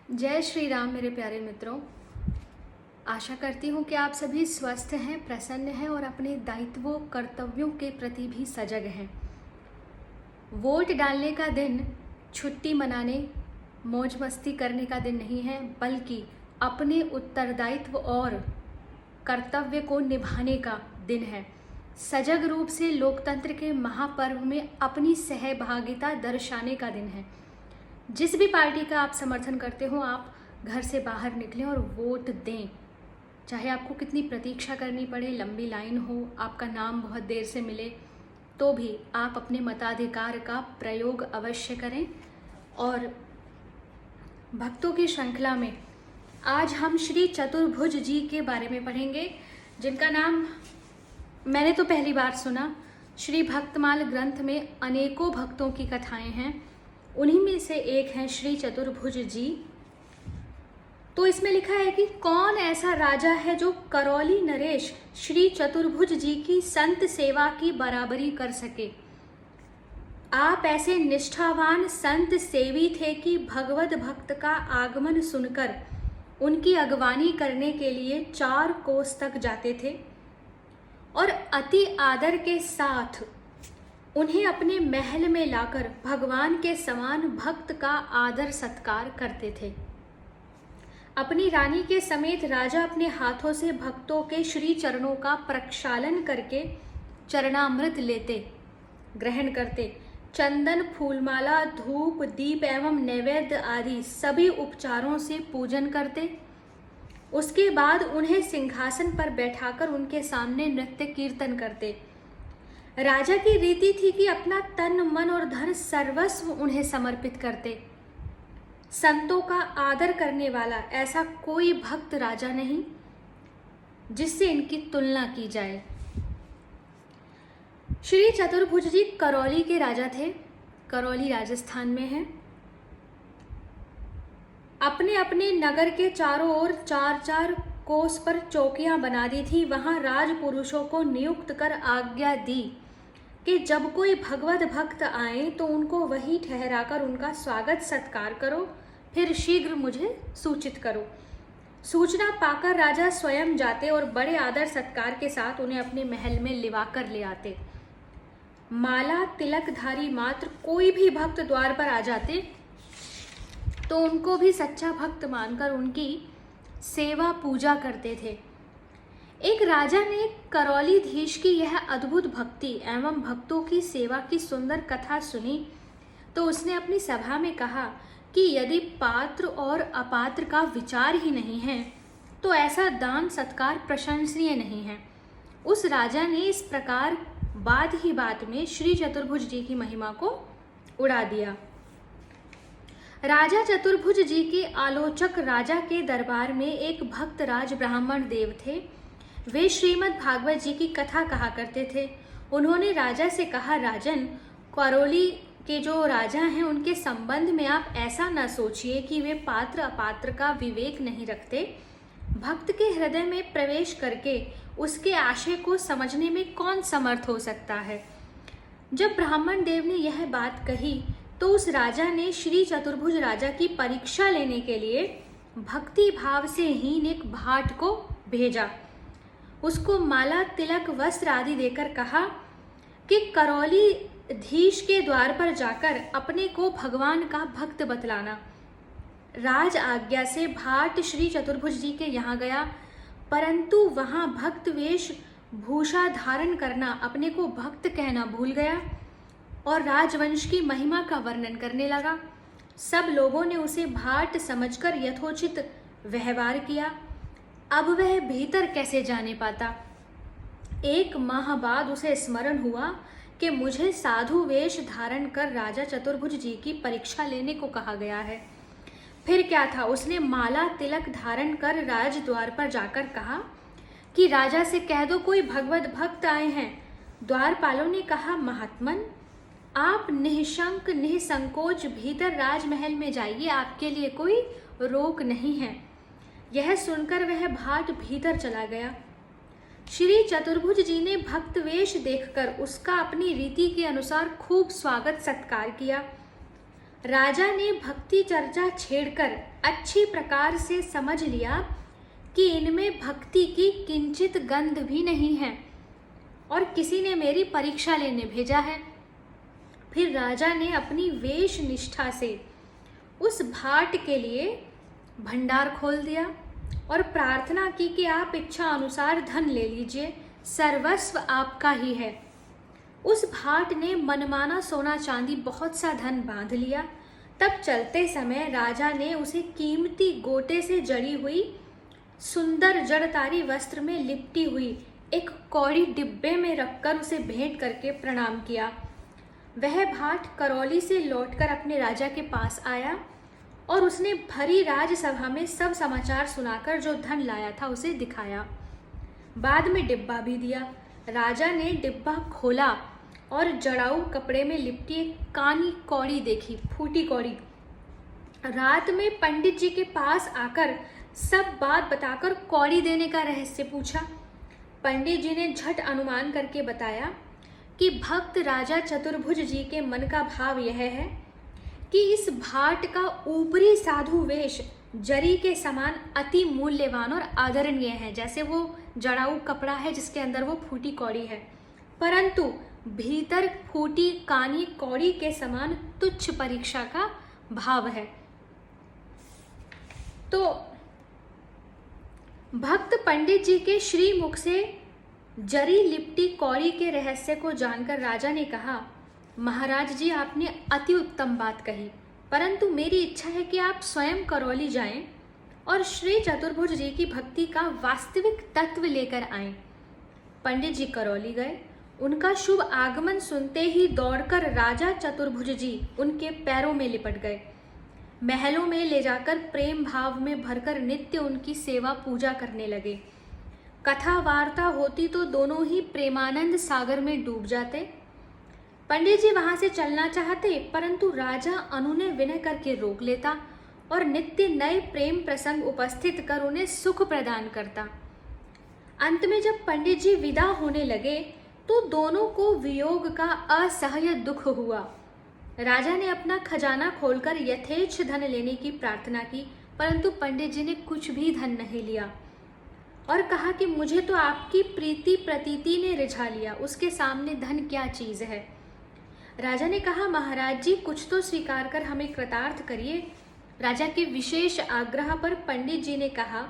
जय श्री राम मेरे प्यारे मित्रों। आशा करती हूँ कि आप सभी स्वस्थ हैं, प्रसन्न हैं और अपने दायित्वों कर्तव्यों के प्रति भी सजग हैं। वोट डालने का दिन छुट्टी मनाने मौज मस्ती करने का दिन नहीं है, बल्कि अपने उत्तरदायित्व और कर्तव्य को निभाने का दिन है। सजग रूप से लोकतंत्र के महापर्व में अपनी सहभागिता दर्शाने का दिन है। जिस भी पार्टी का आप समर्थन करते हो, आप घर से बाहर निकलें और वोट दें। चाहे आपको कितनी प्रतीक्षा करनी पड़े, लंबी लाइन हो, आपका नाम बहुत देर से मिले, तो भी आप अपने मताधिकार का प्रयोग अवश्य करें। और भक्तों की श्रृंखला में आज हम श्री चतुर्भुज जी के बारे में पढ़ेंगे, जिनका नाम मैंने तो पहली बार सुना। श्री भक्तमाल ग्रंथ में अनेकों भक्तों की कथाएं हैं, उन्हीं में से एक हैं श्री चतुर्भुज जी। तो इसमें लिखा है कि कौन ऐसा राजा है जो करौली नरेश श्री चतुर्भुज जी की संत सेवा की बराबरी कर सके। आप ऐसे निष्ठावान संत सेवी थे कि भगवत भक्त का आगमन सुनकर उनकी अगवानी करने के लिए 4 कोस तक जाते थे और अति आदर के साथ उन्हें अपने महल में लाकर भगवान के समान भक्त का आदर सत्कार करते थे। अपनी रानी के समेत राजा अपने हाथों से भक्तों के श्री चरणों का प्रक्षालन करके चरणामृत लेते, ग्रहण करते। चंदन, फूलमाला, धूप, दीप एवं नैवेद्य आदि सभी उपचारों से पूजन करते। उसके बाद उन्हें सिंहासन पर बैठाकर उनके सामने नृत्य कीर्तन करते। राजा की रीति थी कि अपना तन, मन और धन सर्वस्व उन्हें समर्पित करते। संतों का आदर करने वाला ऐसा कोई भक्त राजा नहीं जिससे इनकी तुलना की जाए। श्री चतुर्भुज जी करौली के राजा थे। करौली राजस्थान में है। अपने अपने नगर के चारों ओर 4-4 कोस पर चौकियां बना दी थी। वहां राजपुरुषों को नियुक्त कर आज्ञा दी कि जब कोई भगवत भक्त आए तो उनको वही ठहराकर उनका स्वागत सत्कार करो, फिर शीघ्र मुझे सूचित करो। सूचना पाकर राजा स्वयं जाते और बड़े आदर सत्कार के साथ उन्हें अपने महल में लिवा कर ले आते। माला तिलकधारी मात्र कोई भी भक्त द्वार पर आ जाते तो उनको भी सच्चा भक्त मानकर उनकी सेवा पूजा करते थे। एक राजा ने करौलीधीश की यह अद्भुत भक्ति एवं भक्तों की सेवा की सुंदर कथा सुनी तो उसने अपनी सभा में कहा कि यदि पात्र और अपात्र का विचार ही नहीं है तो ऐसा दान सत्कार प्रशंसनीय नहीं है। उस राजा ने इस प्रकार बात ही बात में श्री चतुर्भुज जी की महिमा को उड़ा दिया। राजा चतुर्भुज जी के आलोचक राजा के दरबार में एक भक्त राज ब्राह्मण देव थे। वे श्रीमद् भागवत जी की कथा कहा करते थे। उन्होंने राजा से कहा, राजन, करौली के जो राजा हैं उनके संबंध में आप ऐसा न सोचिए कि वे पात्र अपात्र का विवेक नहीं रखते। भक्त के हृदय में प्रवेश करके उसके आशय को समझने में कौन समर्थ हो सकता है। जब ब्राह्मण देव ने यह बात कही तो उस राजा ने श्री चतुर्भुज राजा की परीक्षा लेने के लिए भक्ति भाव से हीन एक भाट को भेजा। उसको माला, तिलक, वस्त्र आदि देकर कहा कि करौलीधीश के द्वार पर जाकर अपने को भगवान का भक्त बतलाना। राज आज्ञा से भाट श्री चतुर्भुज जी के यहाँ गया, परंतु वहाँ भक्त वेश भूषा धारण करना, अपने को भक्त कहना भूल गया और राजवंश की महिमा का वर्णन करने लगा। सब लोगों ने उसे भाट समझकर यथोचित व्यवहार किया। अब वह भीतर कैसे जाने पाता। 1 माह बाद उसे स्मरण हुआ कि मुझे साधु वेश धारण कर राजा चतुर्भुज जी की परीक्षा लेने को कहा गया है। फिर क्या था, उसने माला तिलक धारण कर राज द्वार पर जाकर कहा कि राजा से कह दो कोई भगवत भक्त आए हैं। द्वारपालों ने कहा, महात्मन, आप निःशंक निःसंकोच भीतर राजमहल में जाइए, आपके लिए कोई रोक नहीं है। यह सुनकर वह भाट भीतर चला गया। श्री चतुर्भुज जी ने भक्त वेश देखकर उसका अपनी रीति के अनुसार खूब स्वागत सत्कार किया। राजा ने भक्ति चर्चा छेड़कर अच्छी प्रकार से समझ लिया कि इनमें भक्ति की किंचित गंध भी नहीं है और किसी ने मेरी परीक्षा लेने भेजा है। फिर राजा ने अपनी वेश निष्ठा से उस भाट के लिए भंडार खोल दिया और प्रार्थना की कि आप इच्छा अनुसार धन ले लीजिए, सर्वस्व आपका ही है। उस भाट ने मनमाना सोना चांदी बहुत सा धन बांध लिया। तब चलते समय राजा ने उसे कीमती गोटे से जड़ी हुई सुंदर जड़तारी वस्त्र में लिपटी हुई एक कौड़ी डिब्बे में रखकर उसे भेंट करके प्रणाम किया। वह भाट करौली से लौटकर अपने राजा के पास आया और उसने भरी राजसभा में सब समाचार सुनाकर जो धन लाया था उसे दिखाया। बाद में डिब्बा भी दिया। राजा ने डिब्बा खोला और जड़ाऊ कपड़े में लिपटी एक कानी कौड़ी देखी, फूटी कौड़ी। रात में पंडित जी के पास आकर सब बात बताकर कौड़ी देने का रहस्य पूछा। पंडित जी ने झट अनुमान करके बताया कि भक्त राजा चतुर्भुज जी के मन का भाव यह है कि इस भाट का ऊपरी साधु वेश जरी के समान अति मूल्यवान और आदरणीय है, जैसे वो जड़ाऊ कपड़ा है जिसके अंदर वो फूटी कौड़ी है, परंतु भीतर फूटी कानी कौड़ी के समान तुच्छ परीक्षा का भाव है। तो भक्त पंडित जी के श्री मुख से जरी लिपटी कौड़ी के रहस्य को जानकर राजा ने कहा, महाराज जी आपने अति उत्तम बात कही, परंतु मेरी इच्छा है कि आप स्वयं करौली जाएं और श्री चतुर्भुज जी की भक्ति का वास्तविक तत्व लेकर आएं। पंडित जी करौली गए। उनका शुभ आगमन सुनते ही दौड़कर राजा चतुर्भुज जी उनके पैरों में लिपट गए। महलों में ले जाकर प्रेम भाव में भरकर नित्य उनकी सेवा पूजा करने लगे। कथा वार्ता होती तो दोनों ही प्रेमानंद सागर में डूब जाते। पंडित जी वहां से चलना चाहते, परंतु राजा अनुनय विनय करके रोक लेता और नित्य नए प्रेम प्रसंग उपस्थित कर उन्हें सुख प्रदान करता। अंत में जब पंडित जी विदा होने लगे तो दोनों को वियोग का असह्य दुख हुआ। राजा ने अपना खजाना खोलकर यथेच्छ धन लेने की प्रार्थना की, परंतु पंडित जी ने कुछ भी धन नहीं लिया और कहा कि मुझे तो आपकी प्रीति प्रतीति ने रिझा लिया, उसके सामने धन क्या चीज है। राजा ने कहा, महाराज जी कुछ तो स्वीकार कर हमें कृतार्थ करिए। राजा के विशेष आग्रह पर पंडित जी ने कहा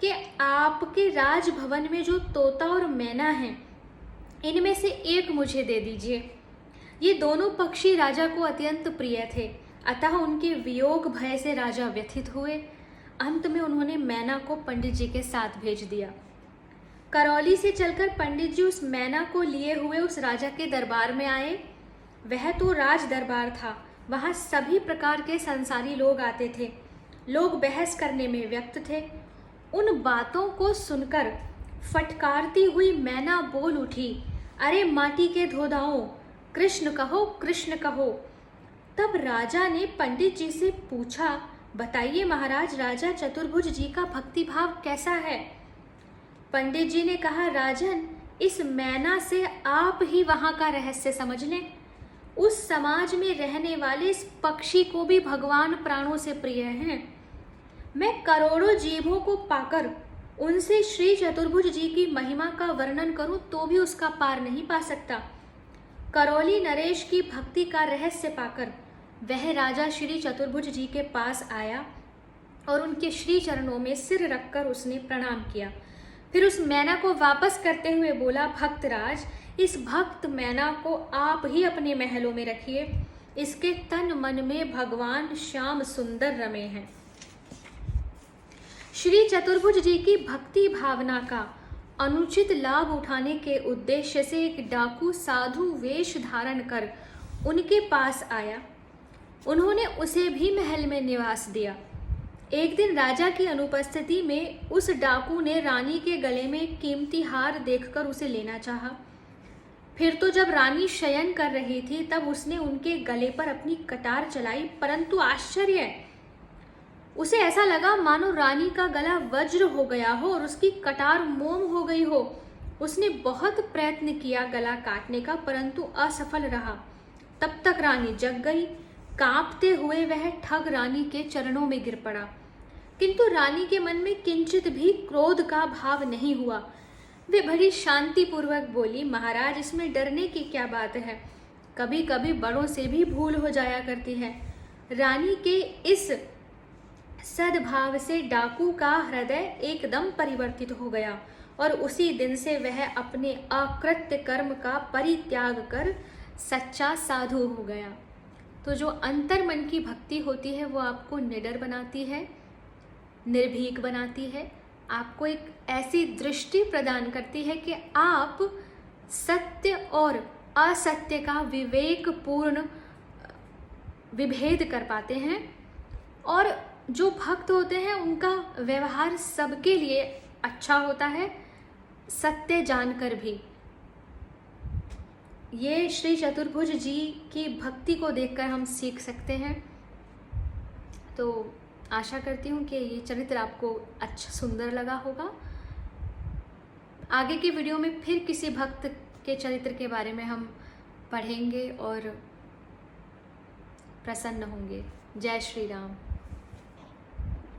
कि आपके राजभवन में जो तोता और मैना हैं, इनमें से एक मुझे दे दीजिए। ये दोनों पक्षी राजा को अत्यंत प्रिय थे, अतः उनके वियोग भय से राजा व्यथित हुए। अंत में उन्होंने मैना को पंडित जी के साथ भेज दिया। करौली से चलकर पंडित जी उस मैना को लिए हुए उस राजा के दरबार में आए। वह तो राज दरबार था, वहाँ सभी प्रकार के संसारी लोग आते थे। लोग बहस करने में व्यक्त थे। उन बातों को सुनकर फटकारती हुई मैना बोल उठी, अरे माटी के धोधाओं, कृष्ण कहो, कृष्ण कहो। तब राजा ने पंडित जी से पूछा, बताइए महाराज, राजा चतुर्भुज जी का भक्ति भाव कैसा है। पंडित जी ने कहा, राजन, इस मैना से आप ही वहाँ का रहस्य समझ लें। उस समाज में रहने वाले इस पक्षी को भी भगवान प्राणों से प्रिय हैं। मैं करोड़ों जीवों को पाकर उनसे श्री चतुर्भुज जी की महिमा का वर्णन करूं तो भी उसका पार नहीं पा सकता। करौली नरेश की भक्ति का रहस्य पाकर वह राजा श्री चतुर्भुज जी के पास आया और उनके श्री चरणों में सिर रखकर उसने प्रणाम किया। फिर उस मैना को वापस करते हुए बोला, भक्तराज, इस भक्त मैना को आप ही अपने महलों में रखिए। इसके तन मन में भगवान श्याम सुंदर रमे हैं। श्री चतुर्भुज जी की भक्ति भावना का अनुचित लाभ उठाने के उद्देश्य से एक डाकू साधु वेश धारण कर उनके पास आया। उन्होंने उसे भी महल में निवास दिया। एक दिन राजा की अनुपस्थिति में उस डाकू ने रानी के गले में एक कीमती हार देखकर उसे लेना चाहा। फिर तो जब रानी शयन कर रही थी तब उसने उनके गले पर अपनी कटार चलाई, परंतु आश्चर्य, उसे ऐसा लगा मानो रानी का गला वज्र हो गया हो और उसकी कटार मोम हो गई हो। उसने बहुत प्रयत्न किया गला काटने का, परंतु असफल रहा। तब तक रानी जग गई। कांपते हुए वह ठग रानी के चरणों में गिर पड़ा, किंतु रानी के मन में किंचित भी क्रोध का भाव नहीं हुआ। वे बड़ी शांति पूर्वक बोली, महाराज, इसमें डरने की क्या बात है, कभी कभी बड़ों से भी भूल हो जाया करती है। रानी के इस सद्भाव से डाकू का हृदय एकदम परिवर्तित हो गया और उसी दिन से वह अपने अकृत्य कर्म का परित्याग कर सच्चा साधु हो गया। तो जो अंतर मन की भक्ति होती है वो आपको निडर बनाती है, निर्भीक बनाती है, आपको एक ऐसी दृष्टि प्रदान करती है कि आप सत्य और असत्य का विवेकपूर्ण विभेद कर पाते हैं। और जो भक्त होते हैं उनका व्यवहार सबके लिए अच्छा होता है, सत्य जानकर भी। ये श्री चतुर्भुज जी की भक्ति को देखकर हम सीख सकते हैं। तो आशा करती हूँ कि ये चरित्र आपको अच्छा सुंदर लगा होगा। आगे के वीडियो में फिर किसी भक्त के चरित्र के बारे में हम पढ़ेंगे और प्रसन्न होंगे। जय श्री राम।